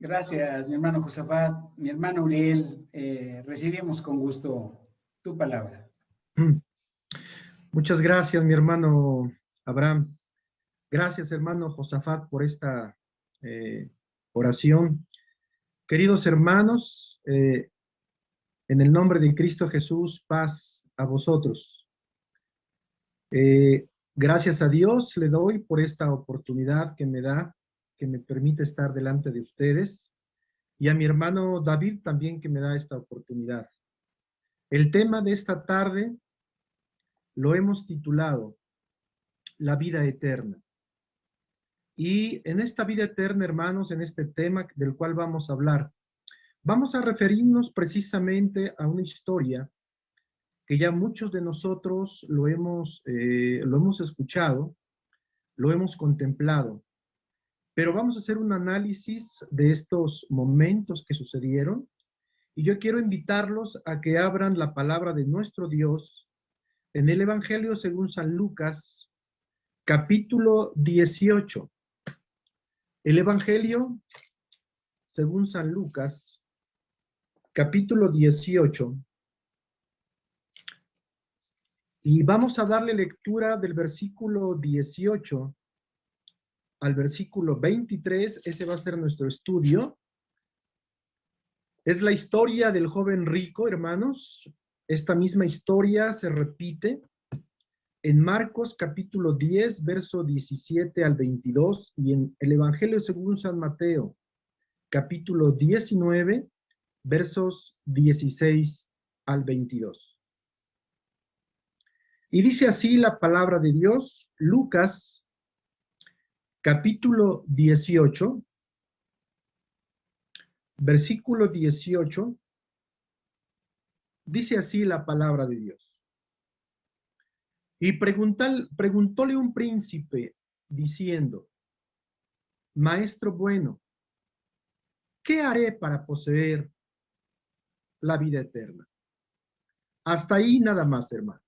Gracias, mi hermano Josafat, mi hermano Uriel. Recibimos con gusto tu palabra. Muchas gracias, mi hermano Abraham. Gracias, hermano Josafat, por esta oración. Queridos hermanos, en el nombre de Cristo Jesús, paz a vosotros. Gracias a Dios le doy por esta oportunidad que me da, que me permite estar delante de ustedes, y a mi hermano David también que me da esta oportunidad. El tema de esta tarde lo hemos titulado La vida eterna. Y en esta vida eterna, hermanos, en este tema del cual vamos a hablar, vamos a referirnos precisamente a una historia que ya muchos de nosotros lo hemos escuchado, lo hemos contemplado, pero vamos a hacer un análisis de estos momentos que sucedieron, y yo quiero invitarlos a que abran la palabra de nuestro Dios en el Evangelio según San Lucas, capítulo 18. El Evangelio según San Lucas, capítulo 18. Y vamos a darle lectura del versículo 18 al versículo 23. Ese va a ser nuestro estudio. Es la historia del joven rico, hermanos. Esta misma historia se repite en Marcos capítulo 10, verso 17 al 22, y en el Evangelio según San Mateo, capítulo 19, versos 16 al 22. Y dice así la palabra de Dios, Lucas, capítulo 18, versículo 18, dice así la palabra de Dios. Y preguntóle un príncipe, diciendo, Maestro bueno, ¿qué haré para poseer la vida eterna? Hasta ahí nada más, hermanos.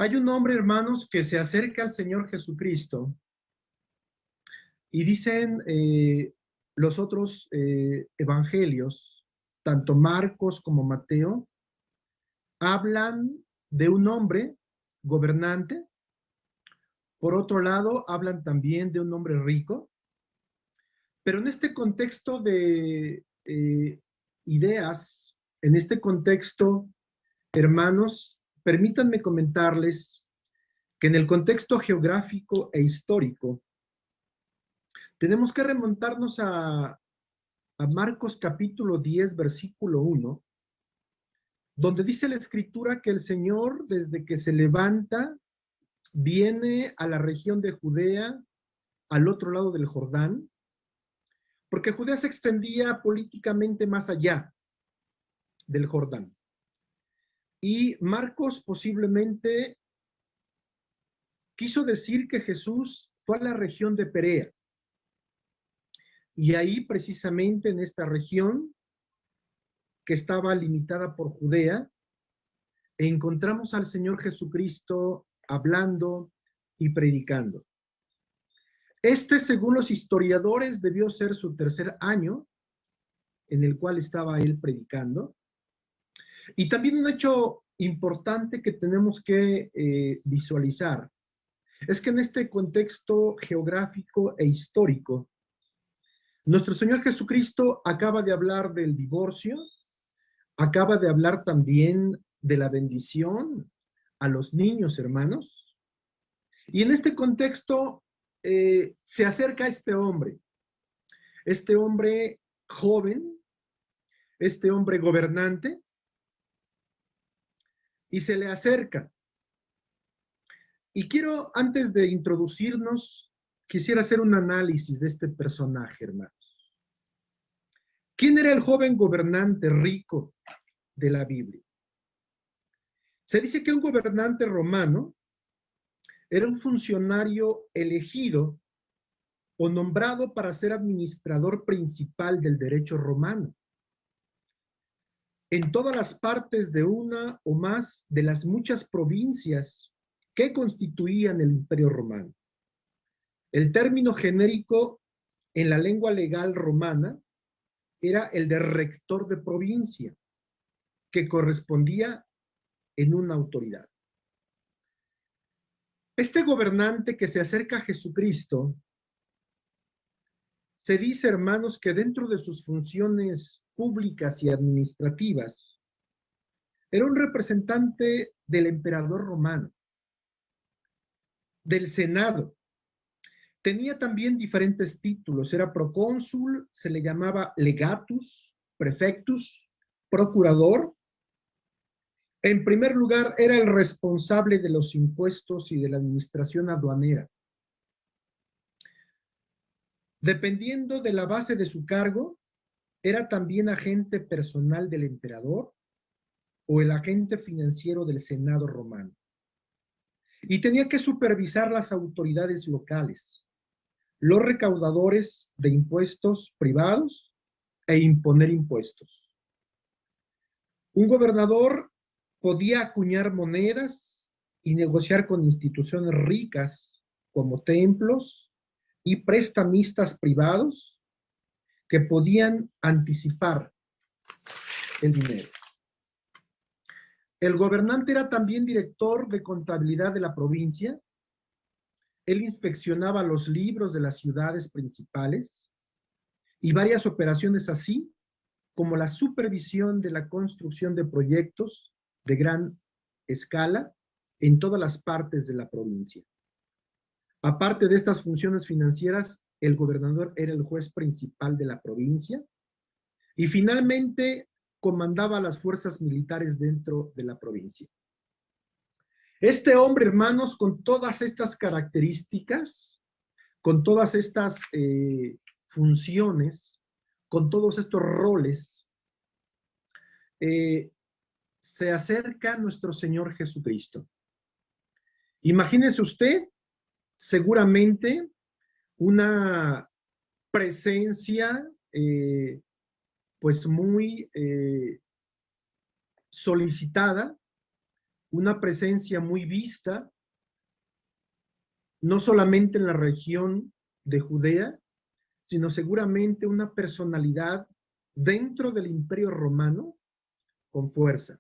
Hay un hombre, hermanos, que se acerca al Señor Jesucristo y dicen los otros evangelios, tanto Marcos como Mateo, hablan de un hombre gobernante. Por otro lado, hablan también de un hombre rico. Pero en este contexto de ideas, en este contexto, hermanos, permítanme comentarles que en el contexto geográfico e histórico, tenemos que remontarnos a Marcos capítulo 10, versículo 1, donde dice la Escritura que el Señor, desde que se levanta, viene a la región de Judea, al otro lado del Jordán, porque Judea se extendía políticamente más allá del Jordán. Y Marcos posiblemente quiso decir que Jesús fue a la región de Perea. Y ahí, precisamente en esta región, que estaba limitada por Judea, encontramos al Señor Jesucristo hablando y predicando. Este, según los historiadores, debió ser su tercer año en el cual estaba él predicando. Y también un hecho importante que tenemos que visualizar es que en este contexto geográfico e histórico, nuestro Señor Jesucristo acaba de hablar del divorcio, acaba de hablar también de la bendición a los niños, hermanos. Y en este contexto se acerca este hombre joven, este hombre gobernante, y se le acerca. Y quiero, antes de introducirnos, quisiera hacer un análisis de este personaje, hermanos. ¿Quién era el joven gobernante rico de la Biblia? Se dice que un gobernante romano era un funcionario elegido o nombrado para ser administrador principal del derecho romano en todas las partes de una o más de las muchas provincias que constituían el Imperio Romano. El término genérico en la lengua legal romana era el de rector de provincia, que correspondía en una autoridad. Este gobernante que se acerca a Jesucristo, se dice, hermanos, que dentro de sus funciones públicas y administrativas, era un representante del emperador romano, del Senado. Tenía también diferentes títulos. Era procónsul, se le llamaba legatus, prefectus, procurador. En primer lugar, era el responsable de los impuestos y de la administración aduanera. Dependiendo de la base de su cargo, era también agente personal del emperador o el agente financiero del Senado romano. Y tenía que supervisar las autoridades locales, los recaudadores de impuestos privados e imponer impuestos. Un gobernador podía acuñar monedas y negociar con instituciones ricas como templos y prestamistas privados que podían anticipar el dinero. El gobernante era también director de contabilidad de la provincia. Él inspeccionaba los libros de las ciudades principales y varias operaciones, así como la supervisión de la construcción de proyectos de gran escala en todas las partes de la provincia. Aparte de estas funciones financieras, el gobernador era el juez principal de la provincia y finalmente comandaba las fuerzas militares dentro de la provincia. Este hombre, hermanos, con todas estas características, con todas estas funciones, con todos estos roles, se acerca a nuestro Señor Jesucristo. Imagínese usted, seguramente, una presencia pues muy solicitada, una presencia muy vista, no solamente en la región de Judea, sino seguramente una personalidad dentro del Imperio Romano con fuerza.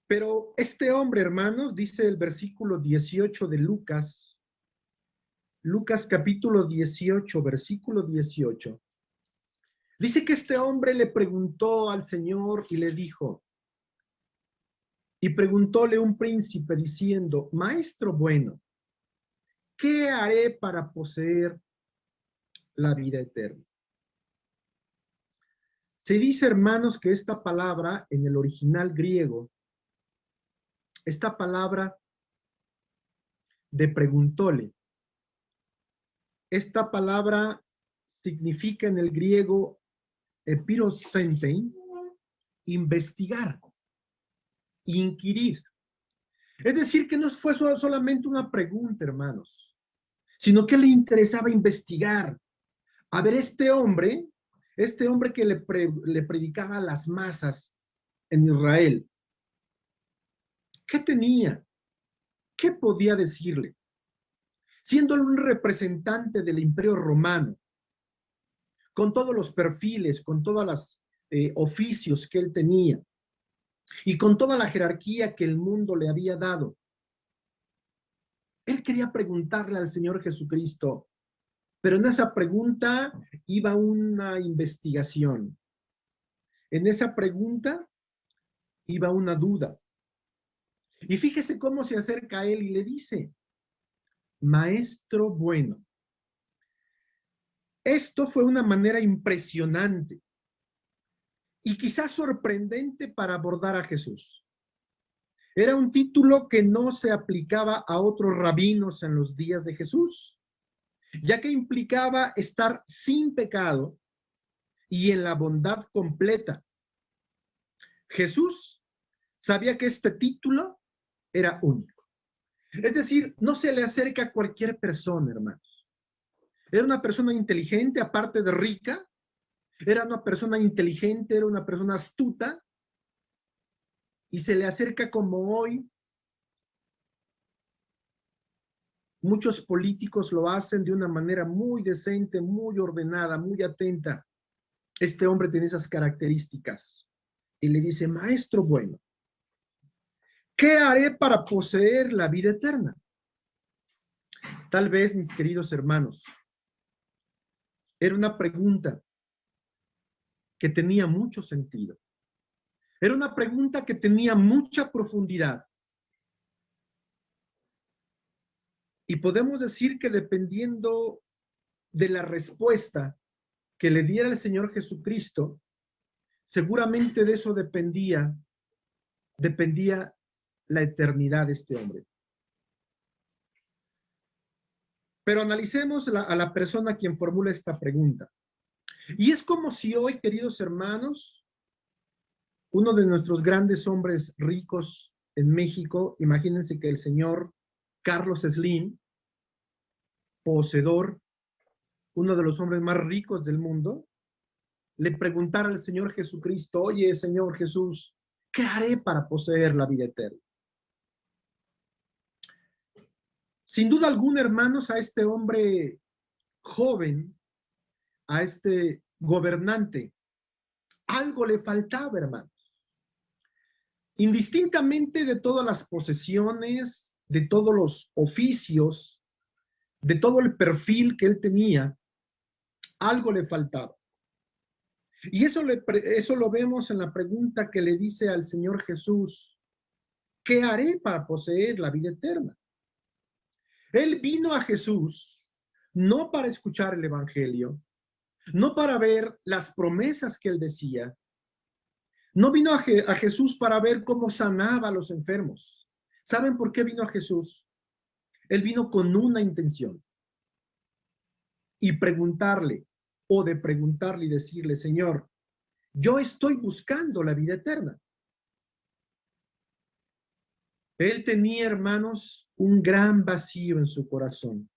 Pero este hombre, hermanos, dice el versículo 18 de Lucas, Lucas capítulo 18, versículo 18, dice que este hombre le preguntó al Señor y le dijo, y preguntóle un príncipe diciendo, Maestro bueno, ¿qué haré para poseer la vida eterna? Se dice, hermanos, que esta palabra en el original griego, esta palabra de preguntóle, esta palabra significa en el griego epirosenten, investigar, inquirir. Es decir, que no fue solamente una pregunta, hermanos, sino que le interesaba investigar. A ver, este hombre que le predicaba a las masas en Israel, ¿qué tenía? ¿Qué podía decirle? Siendo un representante del Imperio Romano, con todos los perfiles, con todos los oficios que él tenía, y con toda la jerarquía que el mundo le había dado, él quería preguntarle al Señor Jesucristo, pero en esa pregunta iba una investigación. En esa pregunta iba una duda. Y fíjese cómo se acerca a él y le dice, Maestro bueno. Esto fue una manera impresionante y quizás sorprendente para abordar a Jesús. Era un título que no se aplicaba a otros rabinos en los días de Jesús, ya que implicaba estar sin pecado y en la bondad completa. Jesús sabía que este título era único. Es decir, no se le acerca a cualquier persona, hermanos. Era una persona inteligente, aparte de rica. Era una persona inteligente, era una persona astuta. Y se le acerca como hoy Muchos políticos lo hacen de una manera muy decente, muy ordenada, muy atenta. Este hombre tiene esas características. Y le dice, maestro bueno, ¿qué haré para poseer la vida eterna? Tal vez, mis queridos hermanos, era una pregunta que tenía mucho sentido. Era una pregunta que tenía mucha profundidad. Y podemos decir que dependiendo de la respuesta que le diera el Señor Jesucristo, seguramente de eso dependía la eternidad de este hombre. Pero analicemos a la persona a quien formula esta pregunta. Y es como si hoy, queridos hermanos, uno de nuestros grandes hombres ricos en México, imagínense que el señor Carlos Slim, poseedor, uno de los hombres más ricos del mundo, le preguntara al Señor Jesucristo, oye, Señor Jesús, ¿qué haré para poseer la vida eterna? Sin duda alguna, hermanos, a este hombre joven, a este gobernante, algo le faltaba, hermanos. Indistintamente de todas las posesiones, de todos los oficios, de todo el perfil que él tenía, algo le faltaba. Y eso lo vemos en la pregunta que le dice al Señor Jesús, ¿qué haré para poseer la vida eterna? Él vino a Jesús no para escuchar el Evangelio, no para ver las promesas que él decía, no vino a Jesús para ver cómo sanaba a los enfermos. ¿Saben por qué vino a Jesús? Él vino con una intención. Y preguntarle y decirle, Señor, yo estoy buscando la vida eterna. Él tenía, hermanos, un gran vacío en su corazón,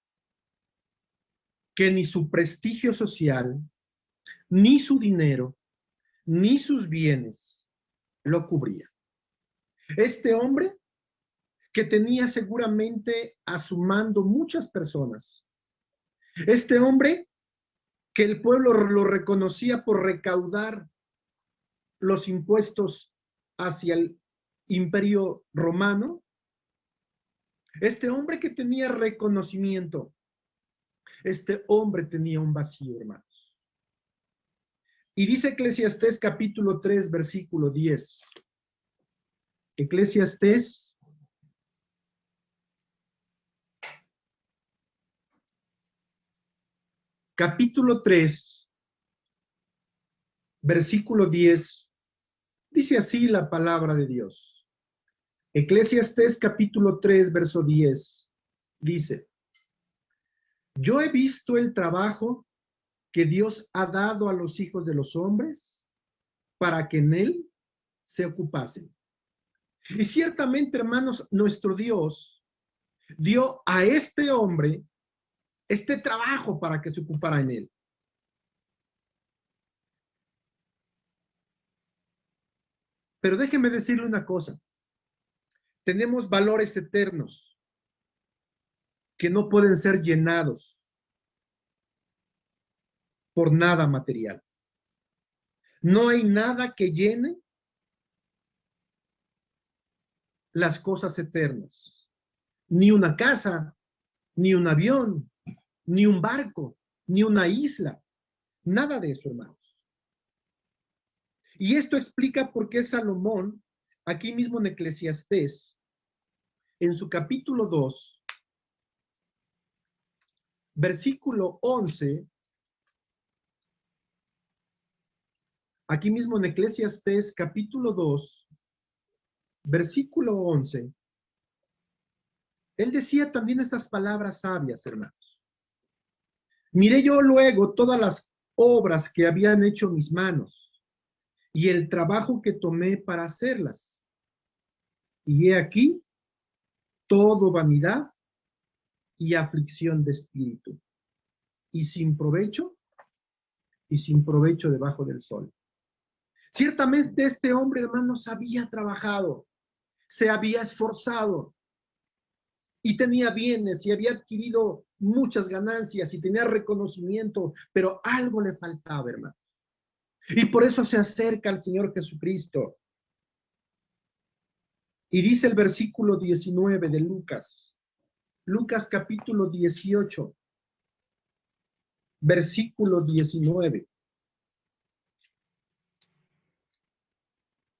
que ni su prestigio social, ni su dinero, ni sus bienes lo cubría. Este hombre, que tenía seguramente a su mando muchas personas, este hombre que el pueblo lo reconocía por recaudar los impuestos hacia el Imperio Romano, este hombre que tenía reconocimiento, este hombre tenía un vacío, hermanos. Y dice Eclesiastés capítulo 3, versículo 10. Eclesiastés capítulo 3, versículo 10. Dice así la palabra de Dios. Eclesiastés capítulo 3, verso 10. Dice, yo he visto el trabajo que Dios ha dado a los hijos de los hombres para que en él se ocupasen. Y ciertamente, hermanos, nuestro Dios dio a este hombre este trabajo para que se ocupara en él. Pero déjeme decirle una cosa. Tenemos valores eternos que no pueden ser llenados por nada material. No hay nada que llene las cosas eternas. Ni una casa, ni un avión, ni un barco, ni una isla. Nada de eso, hermanos. Y esto explica por qué Salomón, aquí mismo en Eclesiastés, en su capítulo 2, versículo 11, aquí mismo en Eclesiastés capítulo 2, versículo 11, él decía también estas palabras sabias, hermanos. Miré yo luego todas las obras que habían hecho mis manos y el trabajo que tomé para hacerlas. Y he aquí todo vanidad y aflicción de espíritu, y sin provecho debajo del sol. Ciertamente este hombre, hermanos, había trabajado, se había esforzado, y tenía bienes y había adquirido muchas ganancias y tenía reconocimiento, pero algo le faltaba, hermanos. Y por eso se acerca al Señor Jesucristo. Y dice el versículo 19 de Lucas, Lucas capítulo 18, versículo 19.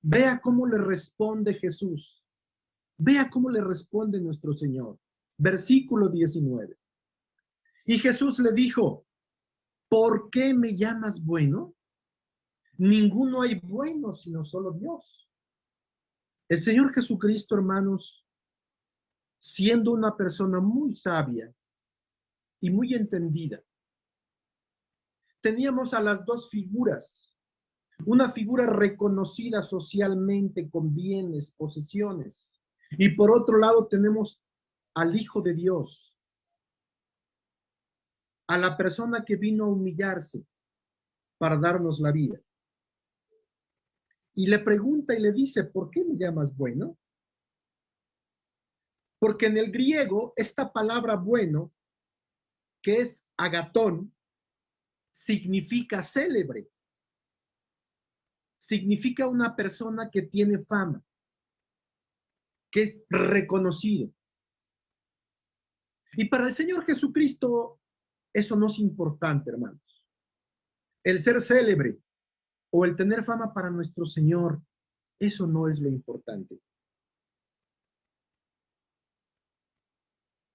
Vea cómo le responde Jesús. Vea cómo le responde nuestro Señor. Versículo 19. Y Jesús le dijo, ¿por qué me llamas bueno? Ninguno hay bueno sino solo Dios. El Señor Jesucristo, hermanos, siendo una persona muy sabia y muy entendida, teníamos a las dos figuras. Una figura reconocida socialmente con bienes, posesiones. Y por otro lado tenemos al Hijo de Dios, a la persona que vino a humillarse para darnos la vida. Y le pregunta y le dice, ¿por qué me llamas bueno? Porque en el griego esta palabra bueno, que es agatón, significa célebre. Significa una persona que tiene fama, que es reconocido. Y para el Señor Jesucristo eso no es importante, hermanos. El ser célebre o el tener fama para nuestro Señor, eso no es lo importante.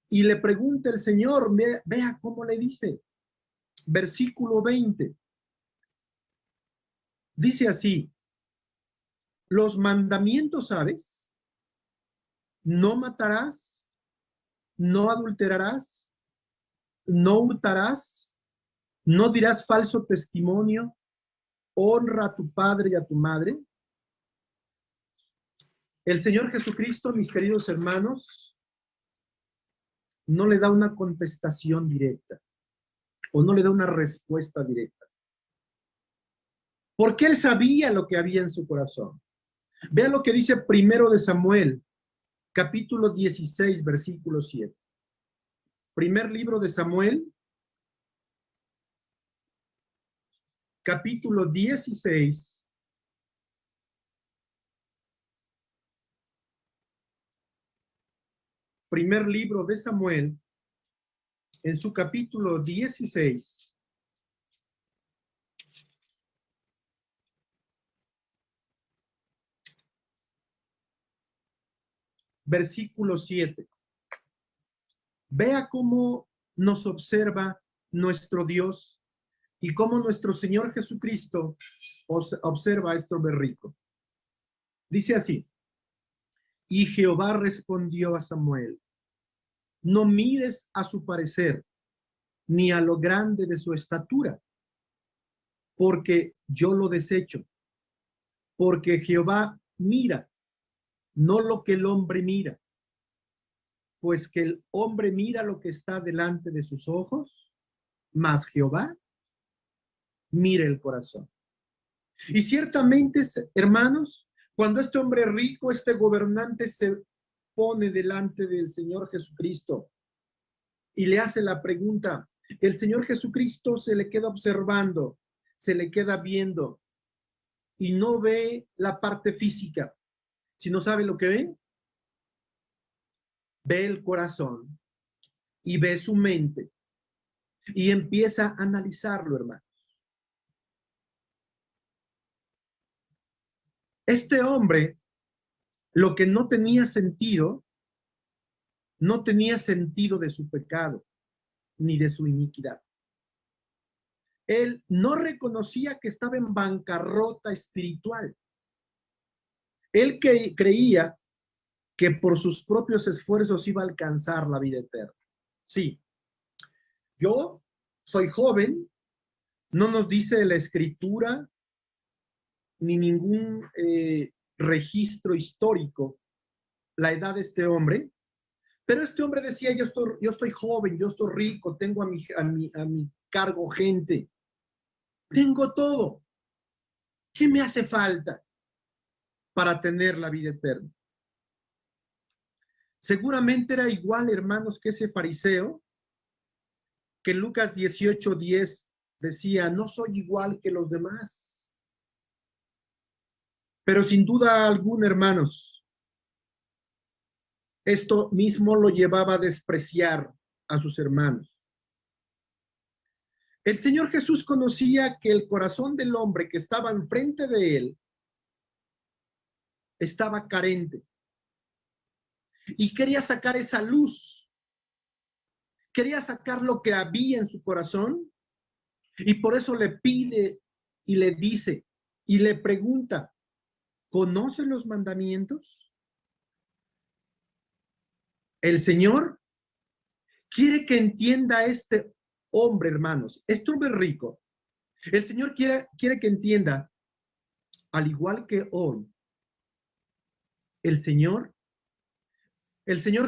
Y le pregunta el Señor, vea cómo le dice, versículo 20. Dice así, los mandamientos, ¿sabes? No matarás, no adulterarás, no hurtarás, no dirás falso testimonio, honra a tu padre y a tu madre. El Señor Jesucristo, mis queridos hermanos, no le da una contestación directa o no le da una respuesta directa. Porque él sabía lo que había en su corazón. Vea lo que dice primero de Samuel, capítulo 16, versículo 7. Primer libro de Samuel, capítulo 16, primer libro de Samuel, en su capítulo 16, versículo 7. Vea cómo nos observa nuestro Dios y cómo nuestro Señor Jesucristo observa a este hombre rico. Dice así, y Jehová respondió a Samuel, no mires a su parecer, ni a lo grande de su estatura, porque yo lo desecho, porque Jehová mira, no lo que el hombre mira, pues que el hombre mira lo que está delante de sus ojos, mas Jehová mira el corazón. Y ciertamente, hermanos, cuando este hombre rico, este gobernante se pone delante del Señor Jesucristo y le hace la pregunta, el Señor Jesucristo se le queda observando, se le queda viendo y no ve la parte física, sino sabe lo que ve. Ve el corazón y ve su mente y empieza a analizarlo, hermanos. Este hombre, lo que no tenía sentido de su pecado ni de su iniquidad. Él no reconocía que estaba en bancarrota espiritual. Él creía que por sus propios esfuerzos iba a alcanzar la vida eterna. Sí, yo soy joven, no nos dice la Escritura ni ningún registro histórico la edad de este hombre, pero este hombre decía, yo estoy joven, yo estoy rico, tengo a mi cargo gente, tengo todo. ¿Qué me hace falta para tener la vida eterna? Seguramente era igual, hermanos, que ese fariseo, que en Lucas 18:10 decía, no soy igual que los demás. Pero sin duda alguna, hermanos, esto mismo lo llevaba a despreciar a sus hermanos. El Señor Jesús conocía que el corazón del hombre que estaba enfrente de él estaba carente y quería sacar esa luz, quería sacar lo que había en su corazón, y por eso le pide y le dice y le pregunta, ¿conoce los mandamientos? El Señor quiere que entienda a este hombre, hermanos, este hombre rico. El Señor quiere que entienda, al igual que hoy, el Señor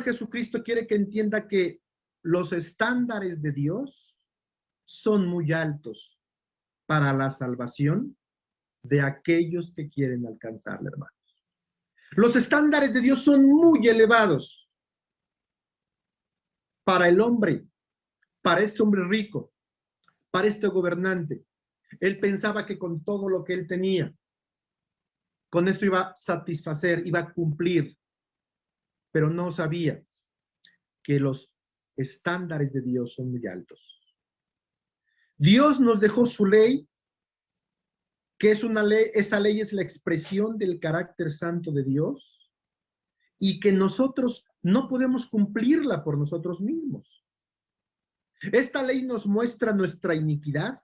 Jesucristo quiere que entienda que los estándares de Dios son muy altos para la salvación de aquellos que quieren alcanzarla, hermanos. Los estándares de Dios son muy elevados para el hombre, para este hombre rico, para este gobernante. Él pensaba que con todo lo que él tenía, con esto iba a satisfacer, iba a cumplir, pero no sabía que los estándares de Dios son muy altos. Dios nos dejó su ley, que es una ley, esa ley es la expresión del carácter santo de Dios, y que nosotros no podemos cumplirla por nosotros mismos. Esta ley nos muestra nuestra iniquidad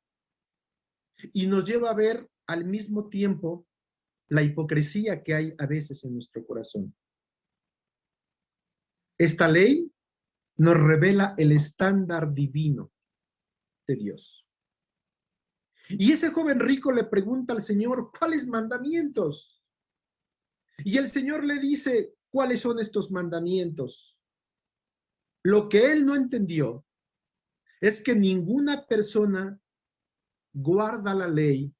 y nos lleva a ver al mismo tiempo la hipocresía que hay a veces en nuestro corazón. Esta ley nos revela el estándar divino de Dios. Y ese joven rico le pregunta al Señor, ¿cuáles mandamientos? Y el Señor le dice, ¿cuáles son estos mandamientos? Lo que él no entendió es que ninguna persona guarda la ley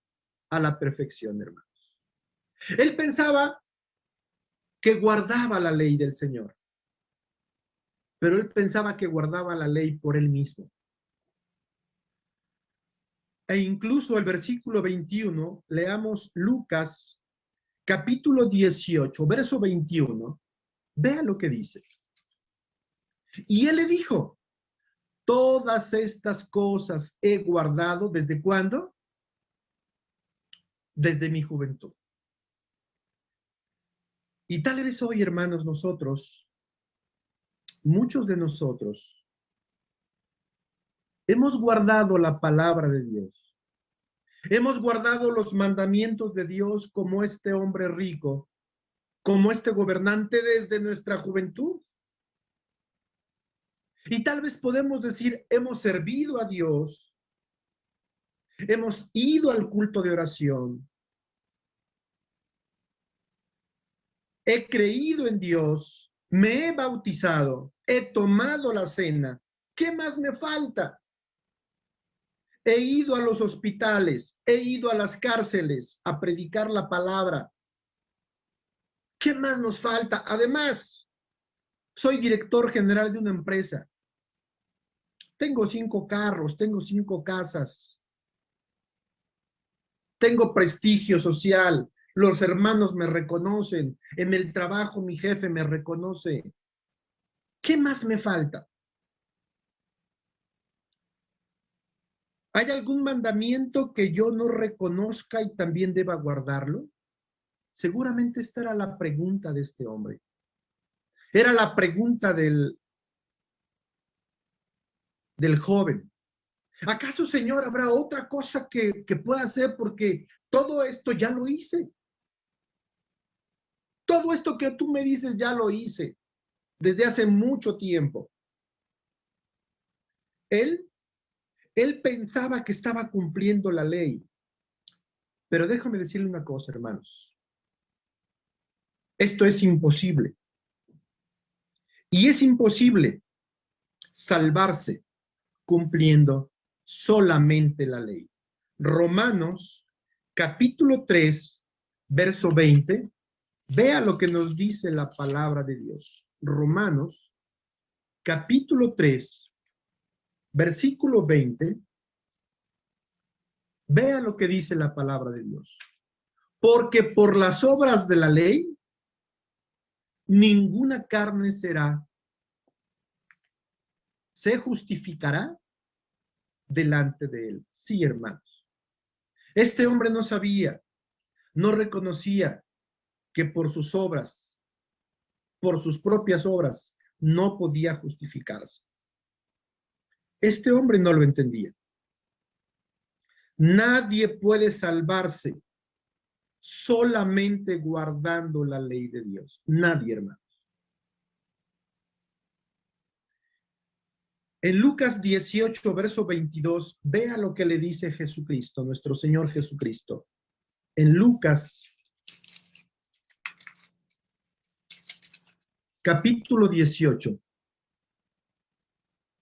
a la perfección, hermanos. Él pensaba que guardaba la ley del Señor, pero él pensaba que guardaba la ley por él mismo. E incluso el versículo 21, leamos Lucas capítulo 18, verso 21, vea lo que dice. Y él le dijo, todas estas cosas he guardado, ¿desde cuándo? Desde mi juventud. Y tal vez hoy, hermanos, nosotros, muchos de nosotros, hemos guardado la palabra de Dios. Hemos guardado los mandamientos de Dios como este hombre rico, como este gobernante desde nuestra juventud. Y tal vez podemos decir, hemos servido a Dios, hemos ido al culto de oración, he creído en Dios, me he bautizado, he tomado la cena. ¿Qué más me falta? He ido a los hospitales, he ido a las cárceles a predicar la palabra. ¿Qué más nos falta? Además, soy director general de una empresa. Tengo 5 carros, tengo 5 casas. Tengo prestigio social. Los hermanos me reconocen. En el trabajo mi jefe me reconoce. ¿Qué más me falta? ¿Hay algún mandamiento que yo no reconozca y también deba guardarlo? Seguramente esta era la pregunta de este hombre. Era la pregunta del joven. ¿Acaso, Señor, habrá otra cosa que pueda hacer? Porque todo esto ya lo hice. Todo esto que tú me dices ya lo hice desde hace mucho tiempo. Él pensaba que estaba cumpliendo la ley. Pero déjame decirle una cosa, hermanos. Esto es imposible. Y es imposible salvarse cumpliendo solamente la ley. Romanos capítulo 3, verso 20. Vea lo que nos dice la palabra de Dios. Romanos, capítulo 3, versículo 20. Vea lo que dice la palabra de Dios. Porque por las obras de la ley, ninguna carne se justificará delante de él. Sí, hermanos. Este hombre no sabía, no reconocía que por sus obras, por sus propias obras, no podía justificarse. Este hombre no lo entendía. Nadie puede salvarse solamente guardando la ley de Dios. Nadie, hermanos. En Lucas 18, verso 22, vea lo que le dice Jesucristo, nuestro Señor Jesucristo. En Lucas, capítulo 18,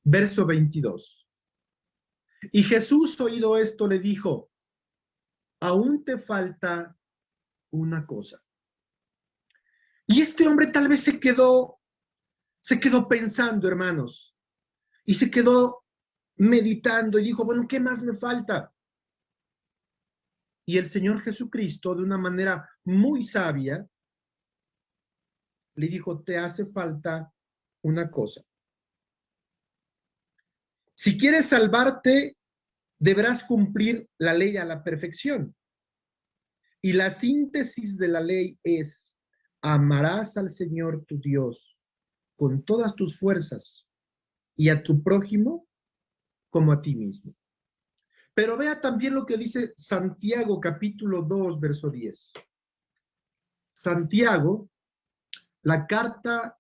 verso 22. Y Jesús, oído esto, le dijo, aún te falta una cosa. Y este hombre tal vez se quedó pensando, hermanos, y se quedó meditando y dijo, bueno, ¿qué más me falta? Y el Señor Jesucristo, de una manera muy sabia, le dijo, te hace falta una cosa. Si quieres salvarte, deberás cumplir la ley a la perfección. Y la síntesis de la ley es, amarás al Señor tu Dios con todas tus fuerzas y a tu prójimo como a ti mismo. Pero vea también lo que dice Santiago capítulo 2, verso 10. Santiago, la carta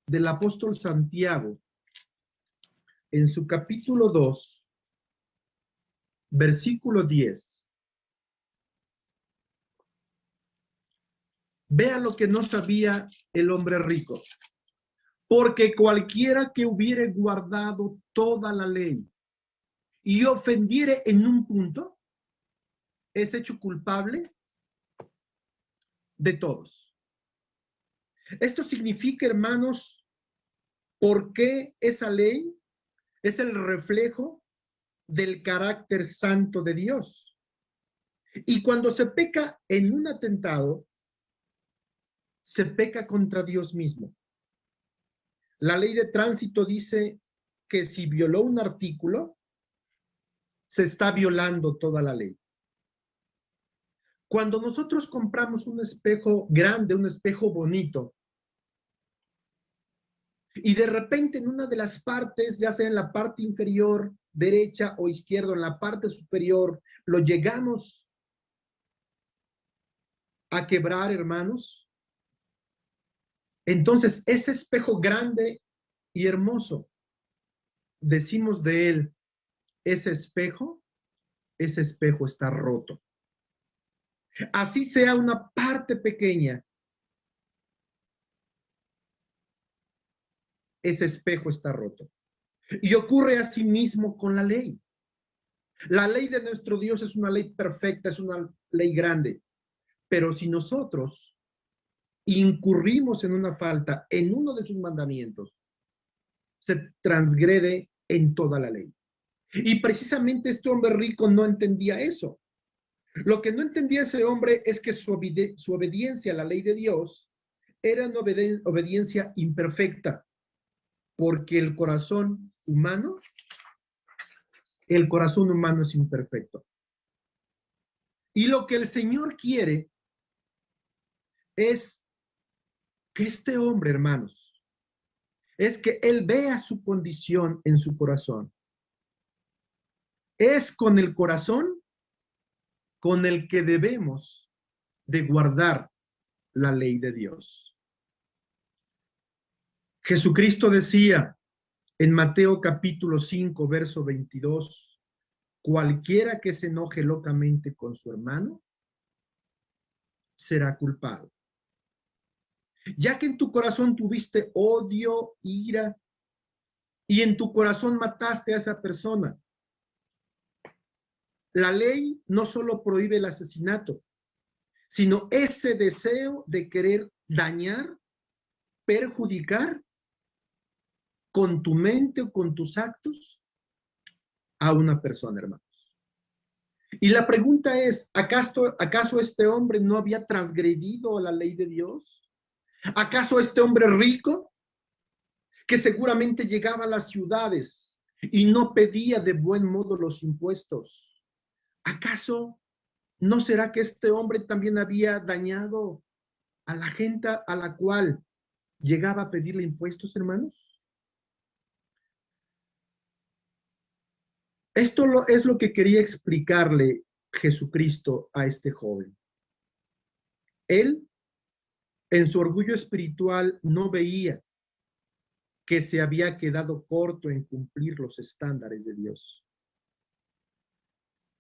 del apóstol Santiago, en su capítulo 2, versículo 10. Vea lo que no sabía el hombre rico. Porque cualquiera que hubiere guardado toda la ley y ofendiere en un punto, es hecho culpable de todos. Esto significa, hermanos, ¿por qué esa ley es el reflejo del carácter santo de Dios? Y cuando se peca en un atentado, se peca contra Dios mismo. La ley de tránsito dice que si violó un artículo, se está violando toda la ley. Cuando nosotros compramos un espejo grande, un espejo bonito, y de repente en una de las partes, ya sea en la parte inferior, derecha o izquierda, en la parte superior, lo llegamos a quebrar, hermanos, entonces ese espejo grande y hermoso, decimos de él, ese espejo está roto. Así sea una parte pequeña, ese espejo está roto. Y ocurre así mismo con la ley. La ley de nuestro Dios es una ley perfecta, es una ley grande. Pero si nosotros incurrimos en una falta, en uno de sus mandamientos, se transgrede en toda la ley. Y precisamente este hombre rico no entendía eso. Lo que no entendía ese hombre es que su obediencia a la ley de Dios era una obediencia imperfecta, porque el corazón humano es imperfecto. Y lo que el Señor quiere es que este hombre, hermanos, es que él vea su condición en su corazón. Es con el corazón con el que debemos de guardar la ley de Dios. Jesucristo decía en Mateo capítulo 5, verso 22, cualquiera que se enoje locamente con su hermano será culpado. Ya que en tu corazón tuviste odio, ira, y en tu corazón mataste a esa persona, la ley no solo prohíbe el asesinato, sino ese deseo de querer dañar perjudicar con tu mente o con tus actos a una persona, hermanos. Y la pregunta es, ¿acaso este hombre no había transgredido la ley de Dios? ¿Acaso este hombre rico, que seguramente llegaba a las ciudades y no pedía de buen modo los impuestos, acaso no será que este hombre también había dañado a la gente a la cual llegaba a pedirle impuestos, hermanos? Esto es lo que quería explicarle Jesucristo a este joven. Él, en su orgullo espiritual, no veía que se había quedado corto en cumplir los estándares de Dios.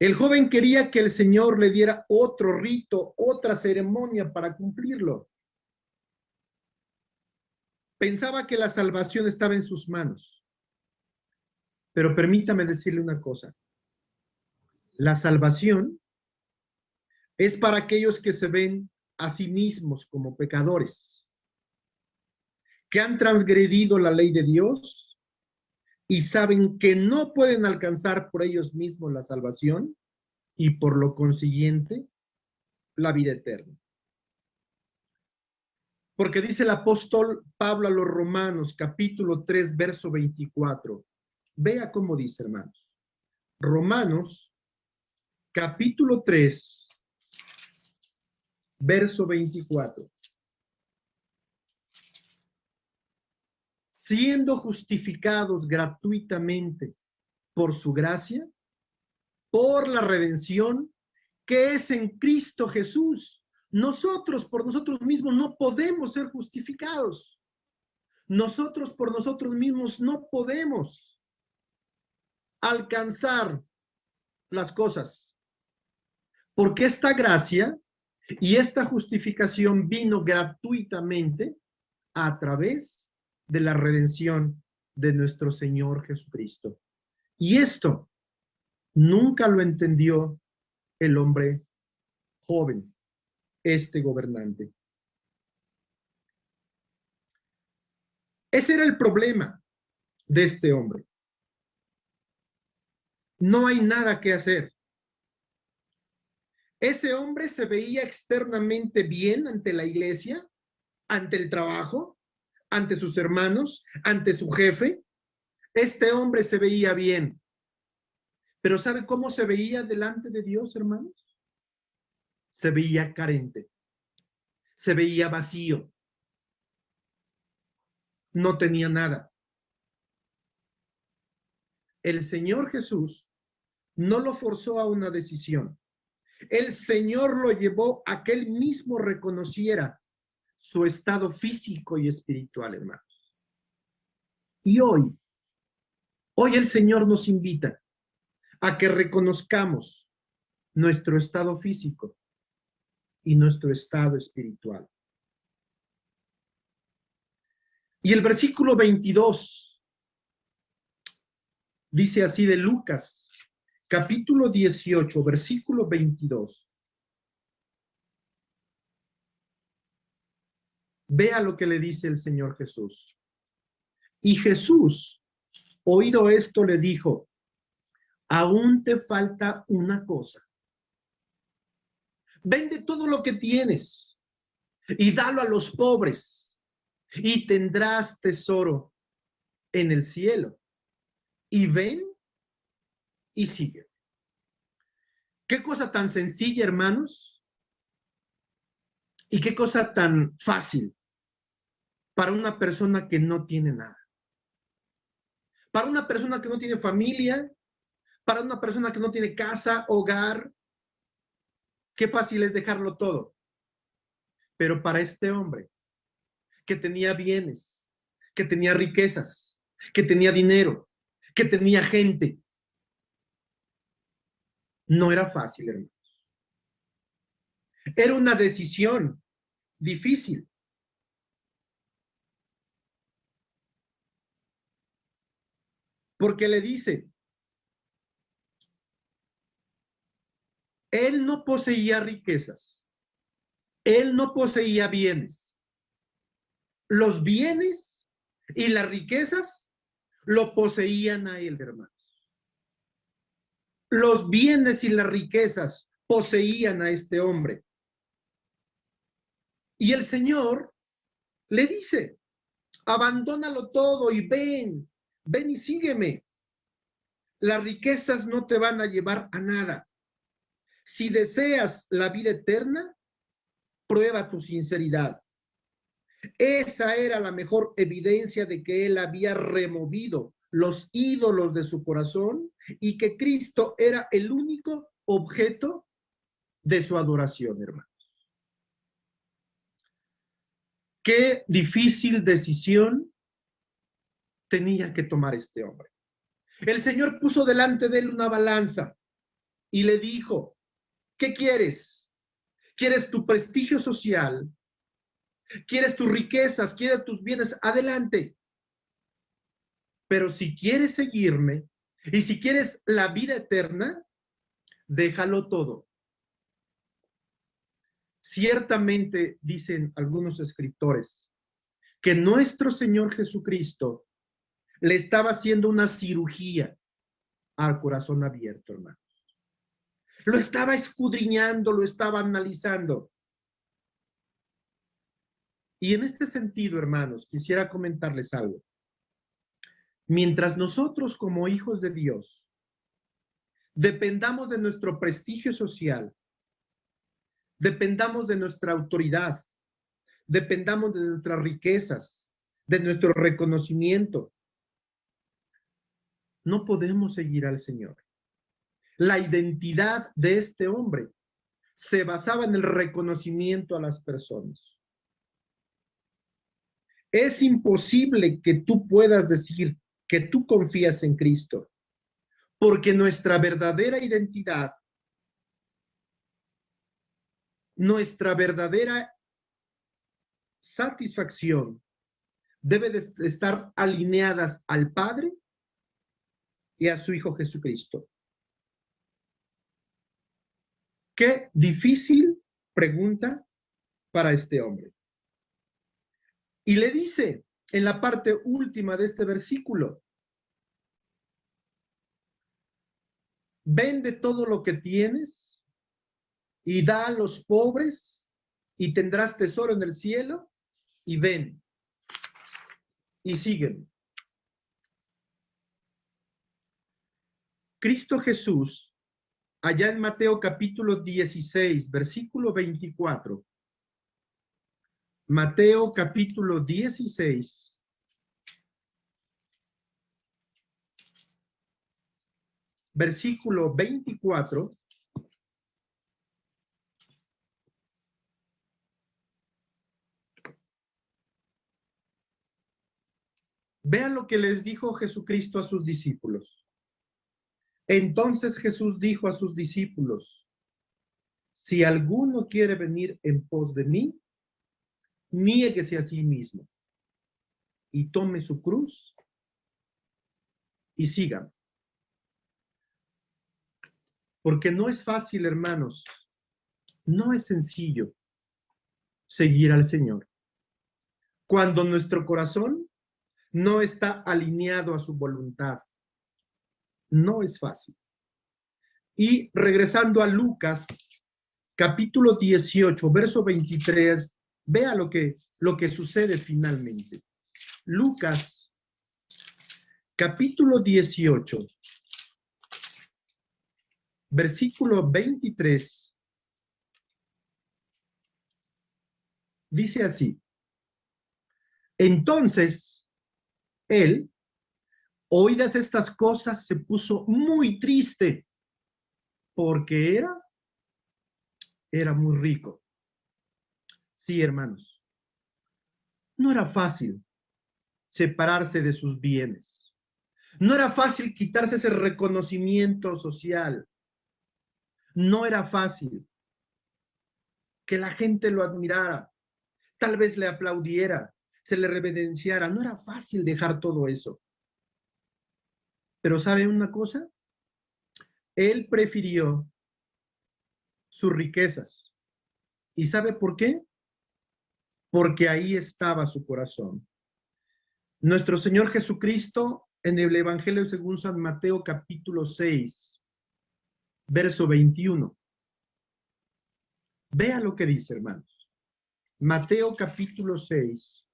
El joven quería que el Señor le diera otro rito, otra ceremonia para cumplirlo. Pensaba que la salvación estaba en sus manos. Pero permítame decirle una cosa. La salvación es para aquellos que se ven a sí mismos como pecadores, que han transgredido la ley de Dios y saben que no pueden alcanzar por ellos mismos la salvación y por lo consiguiente la vida eterna. Porque dice el apóstol Pablo a los Romanos, capítulo 3, verso 24. Vea cómo dice, hermanos. Romanos, capítulo 3, verso 24. Siendo justificados gratuitamente por su gracia, por la redención que es en Cristo Jesús. Nosotros por nosotros mismos no podemos ser justificados. Nosotros por nosotros mismos no podemos alcanzar las cosas. Porque esta gracia y esta justificación vino gratuitamente a través de la redención de nuestro Señor Jesucristo. Y esto nunca lo entendió el hombre joven, este gobernante. Ese era el problema de este hombre. No hay nada que hacer. Ese hombre se veía externamente bien ante la iglesia, ante el trabajo, ante sus hermanos, ante su jefe. Este hombre se veía bien. Pero ¿sabe cómo se veía delante de Dios, hermanos? Se veía carente. Se veía vacío. No tenía nada. El Señor Jesús no lo forzó a una decisión. El Señor lo llevó a que él mismo reconociera su estado físico y espiritual, hermanos. Y hoy el Señor nos invita a que reconozcamos nuestro estado físico y nuestro estado espiritual. Y el versículo 22 dice así de Lucas, capítulo 18, versículo 22. Vea lo que le dice el Señor Jesús. Y Jesús, oído esto, le dijo, aún te falta una cosa. Vende todo lo que tienes y dalo a los pobres y tendrás tesoro en el cielo. Y ven y sigue. Qué cosa tan sencilla, hermanos, y qué cosa tan fácil para una persona que no tiene nada. Para una persona que no tiene familia, para una persona que no tiene casa, hogar, qué fácil es dejarlo todo. Pero para este hombre que tenía bienes, que tenía riquezas, que tenía dinero, que tenía gente, no era fácil, hermanos. Era una decisión difícil. Porque le dice, él no poseía riquezas, él no poseía bienes, los bienes y las riquezas lo poseían a él, hermanos. Los bienes y las riquezas poseían a este hombre. Y el Señor le dice, abandónalo todo y ven y sígueme. Las riquezas no te van a llevar a nada. Si deseas la vida eterna, prueba tu sinceridad. Esa era la mejor evidencia de que él había removido los ídolos de su corazón y que Cristo era el único objeto de su adoración, hermanos. Qué difícil decisión tenía que tomar este hombre. El Señor puso delante de él una balanza y le dijo, ¿qué quieres? ¿Quieres tu prestigio social? ¿Quieres tus riquezas? ¿Quieres tus bienes? Adelante. Pero si quieres seguirme y si quieres la vida eterna, déjalo todo. Ciertamente, dicen algunos escritores, que nuestro Señor Jesucristo le estaba haciendo una cirugía al corazón abierto, hermanos. Lo estaba escudriñando, lo estaba analizando. Y en este sentido, hermanos, quisiera comentarles algo. Mientras nosotros como hijos de Dios dependamos de nuestro prestigio social, dependamos de nuestra autoridad, dependamos de nuestras riquezas, de nuestro reconocimiento, no podemos seguir al Señor. La identidad de este hombre se basaba en el reconocimiento a las personas. Es imposible que tú puedas decir que tú confías en Cristo, porque nuestra verdadera identidad, nuestra verdadera satisfacción debe de estar alineadas al Padre y a su Hijo Jesucristo. Qué difícil pregunta para este hombre. Y le dice en la parte última de este versículo, vende todo lo que tienes y da a los pobres y tendrás tesoro en el cielo y ven y sígueme. Cristo Jesús, allá en Mateo capítulo 16, versículo 24, Mateo capítulo 16, versículo 24, vean lo que les dijo Jesucristo a sus discípulos. Entonces Jesús dijo a sus discípulos, si alguno quiere venir en pos de mí, niéguese a sí mismo y tome su cruz y sígame. Porque no es fácil, hermanos, no es sencillo seguir al Señor cuando nuestro corazón no está alineado a su voluntad. No es fácil. Y regresando a Lucas, capítulo 18, verso 23, vea lo que sucede finalmente. Lucas, capítulo 18, versículo 23, dice así. Entonces, él, oídas estas cosas, se puso muy triste, porque era muy rico. Sí, hermanos, no era fácil separarse de sus bienes. No era fácil quitarse ese reconocimiento social. No era fácil que la gente lo admirara, tal vez le aplaudiera, se le reverenciara. No era fácil dejar todo eso. Pero ¿sabe una cosa? Él prefirió sus riquezas. ¿Y sabe por qué? porque ahí estaba su corazón. Nuestro Señor Jesucristo, en el Evangelio según San Mateo, capítulo 6, verso 21. Vea lo que dice, hermanos. Mateo, capítulo 6,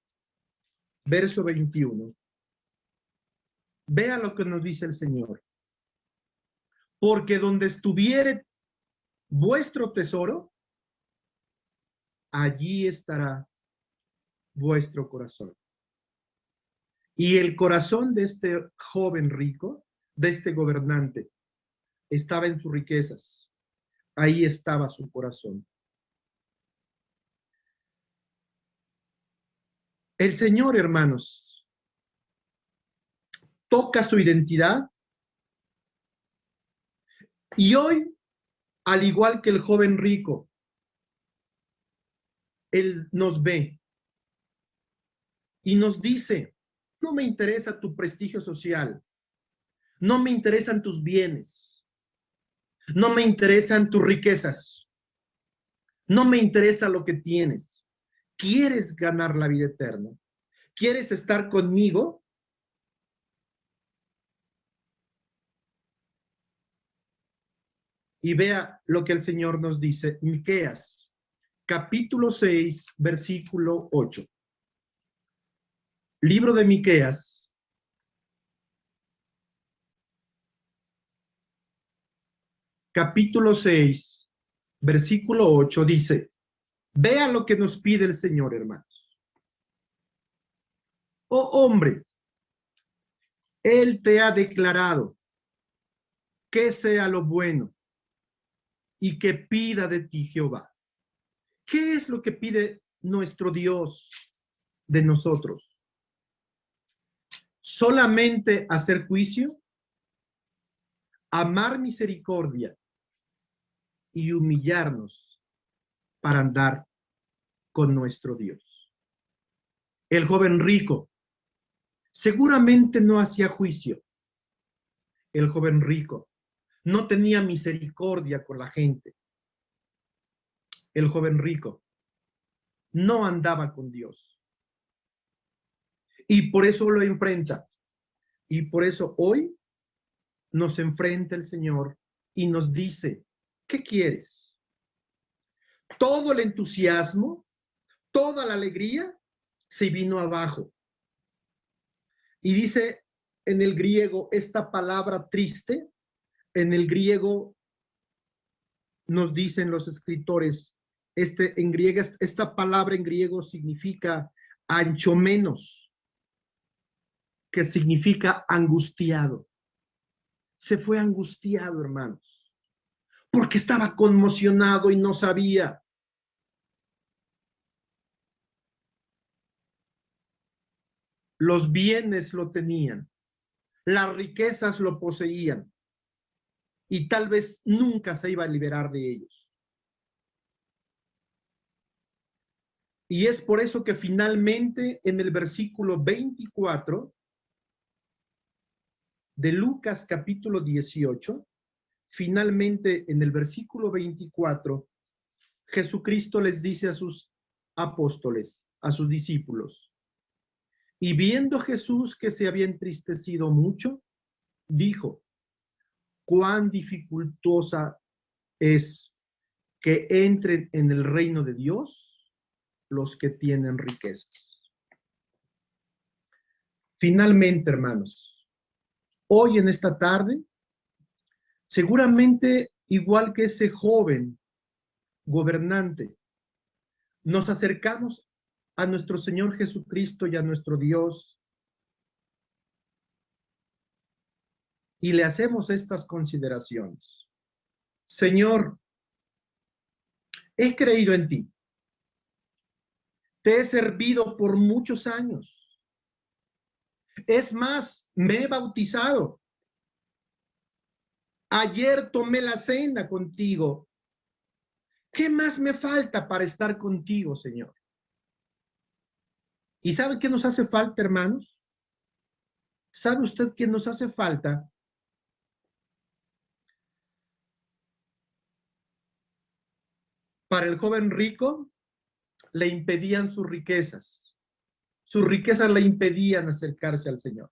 verso 21. Vea lo que nos dice el Señor. Porque donde estuviere vuestro tesoro, allí estará vuestro corazón. Y el corazón de este joven rico, de este gobernante, estaba en sus riquezas. Ahí estaba su corazón. El Señor, hermanos, toca su identidad y hoy, al igual que el joven rico, Él nos ve y nos dice: no me interesa tu prestigio social, no me interesan tus bienes, no me interesan tus riquezas, no me interesa lo que tienes. ¿Quieres ganar la vida eterna? ¿Quieres estar conmigo? Y vea lo que el Señor nos dice, Miqueas, capítulo 6, versículo 8. Libro de Miqueas, capítulo 6, versículo 8, dice: vea lo que nos pide el Señor, hermanos. Oh hombre, Él te ha declarado que sea lo bueno y que pida de ti Jehová. ¿Qué es lo que pide nuestro Dios de nosotros? ¿Solamente hacer juicio, amar misericordia y humillarnos para andar con nuestro Dios? El joven rico seguramente no hacía juicio. El joven rico no tenía misericordia con la gente. El joven rico no andaba con Dios. Y por eso lo enfrenta. Y por eso hoy nos enfrenta el Señor y nos dice: ¿qué quieres? Todo el entusiasmo, toda la alegría se vino abajo. Y dice en el griego esta palabra triste, en el griego nos dicen los escritores, esta palabra en griego significa anchomenos, que significa angustiado. Se fue angustiado, hermanos, porque estaba conmocionado y no sabía. Los bienes lo tenían, las riquezas lo poseían, y tal vez nunca se iba a liberar de ellos. Y es por eso que finalmente en el versículo 24 de Lucas capítulo 18, finalmente en el versículo 24, Jesucristo les dice a sus apóstoles, a sus discípulos: y viendo Jesús que se había entristecido mucho, dijo: cuán dificultosa es que entren en el reino de Dios los que tienen riquezas. Finalmente, hermanos, hoy en esta tarde, seguramente igual que ese joven gobernante, nos acercamos a nuestro Señor Jesucristo y a nuestro Dios y le hacemos estas consideraciones. Señor, he creído en ti. Te he servido por muchos años. Es más, me he bautizado. Ayer tomé la cena contigo. ¿Qué más me falta para estar contigo, Señor? ¿Y sabe qué nos hace falta, hermanos? ¿Sabe usted qué nos hace falta? Para el joven rico, le impedían sus riquezas. Sus riquezas le impedían acercarse al Señor.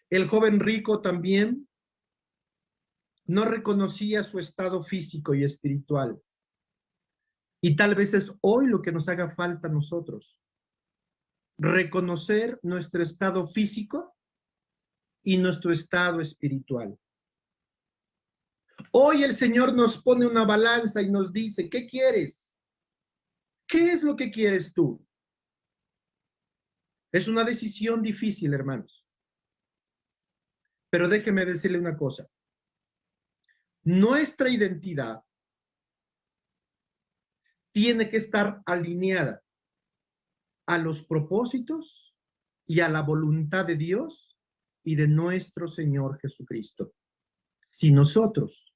El joven rico también no reconocía su estado físico y espiritual. Y tal vez es hoy lo que nos haga falta a nosotros. Reconocer nuestro estado físico y nuestro estado espiritual. Hoy el Señor nos pone una balanza y nos dice, ¿qué quieres? ¿Qué es lo que quieres tú? Es una decisión difícil, hermanos. Pero déjeme decirle una cosa. Nuestra identidad tiene que estar alineada a los propósitos y a la voluntad de Dios y de nuestro Señor Jesucristo. Si nosotros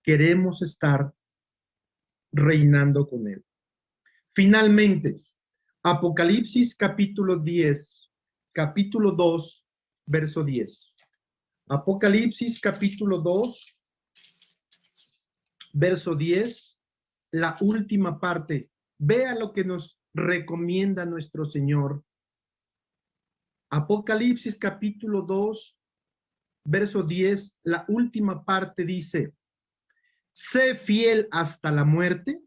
queremos estar reinando con Él. Finalmente, Apocalipsis capítulo 10, capítulo 2, verso 10. Apocalipsis capítulo 2, verso 10, la última parte. Vea lo que nos recomienda nuestro Señor. Apocalipsis capítulo 2, verso 10, la última parte dice, sé fiel hasta la muerte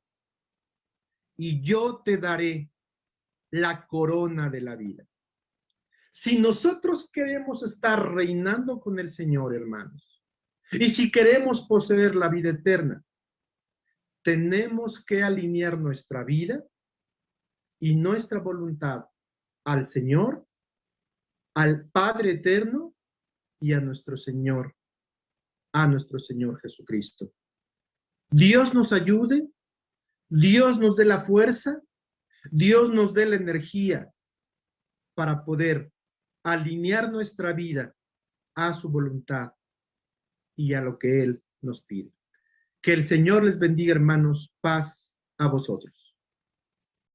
y yo te daré la corona de la vida. Si nosotros queremos estar reinando con el Señor, hermanos, y si queremos poseer la vida eterna, tenemos que alinear nuestra vida y nuestra voluntad al Señor, al Padre eterno y a nuestro Señor Jesucristo. Dios nos ayude, Dios nos dé la fuerza, Dios nos dé la energía para poder alinear nuestra vida a su voluntad y a lo que Él nos pide. Que el Señor les bendiga, hermanos. Paz a vosotros.